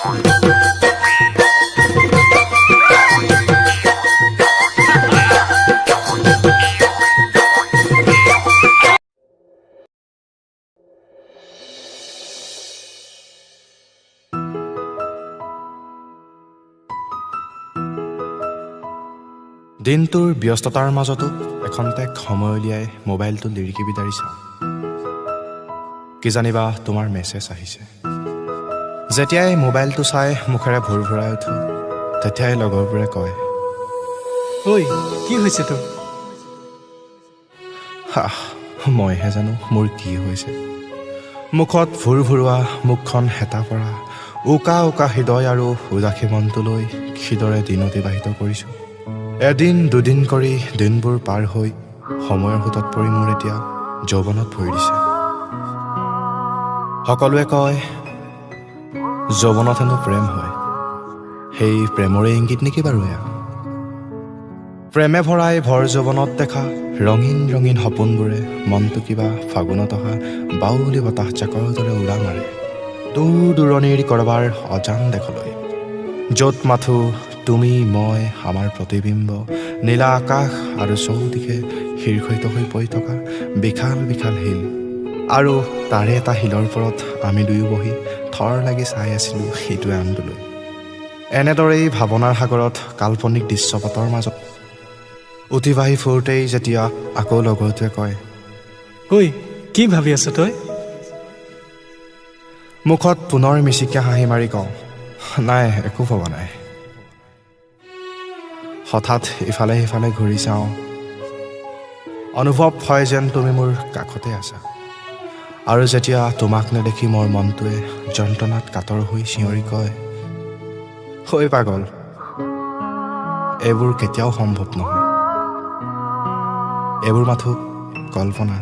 দিনটোৰ ব্যস্ততাৰ মাজতো এখন্তেক সময় উলিয়াই মোবাইলটো লিৰিকি বিদাৰি চাওঁ। কি জানিবা তোমাৰ মেছেজ আহিছে। যেতিয়াই মোবাইলটো চাই মুখেৰে ভুৰ ভৰাই উঠো, তেতিয়াই লগৰবোৰে কয়, ঐ কি হৈছে তোৰ? মইহে জানো মোৰ কি হৈছে। মুখত ভুৰ ভুৰোৱা, মুখখন হেতা পৰা, উকা উকা হৃদয় আৰু উদাসী মনটোলৈ কিদৰে দিন অতিবাহিত কৰিছোঁ। এদিন দুদিন কৰি দিনবোৰ পাৰ হৈ সময়ৰ সোঁতত পৰি মোৰ এতিয়া যৌৱনত ভৰি দিছে। সকলোৱে কয় যৌৱনত হেনো প্ৰেম হয়। সেই প্ৰেমৰে ইংগিত নেকি বাৰু এয়া? প্ৰেমে ভৰাই ভৰ যৌৱনত দেখা ৰঙীন ৰঙীন সপোনবোৰে মনটো কিবা ফাগুনত অহা বাউলি বতাহ জাকৰ দৰে উৰা মাৰে দূৰ দূৰণিৰ কৰবাৰ অজান দেশলৈ, য'ত মাথো তুমি মই আমাৰ প্ৰতিবিম্ব, নীলা আকাশ আৰু চৌদিশে শীৰ্ষিত হৈ পৰি থকা বিশাল বিশাল শিল, আৰু তাৰে এটা শিলৰ ওপৰত আমি দুয়ো বহি থৰ লাগি চাই আছিলোঁ সিটোৱে আনটোলৈ। এনেদৰেই ভাৱনাৰ সাগৰত কাল্পনিক দৃশ্যপটৰ মাজত উঠিবাহি ফুৰোতেই যেতিয়া আকৌ লগৰটোৱে কয়, ঐ কি ভাবি আছ তই? মুখত পুনৰ মিচিকীয়া হাঁহি মাৰি কওঁ, নাই একো ভবা নাই। হঠাৎ ইফালে সিফালে ঘূৰি চাওঁ, অনুভৱ হয় যেন তুমি মোৰ কাষতে আছা। আৰু যেতিয়া তোমাক নেদেখি মোৰ মনটোৱে যন্ত্ৰণাত কাতৰ হৈ চিঞৰি কয়, ঐ পাগল, এইবোৰ কেতিয়াও সম্ভৱ নহয়, এইবোৰ মাথো কল্পনা।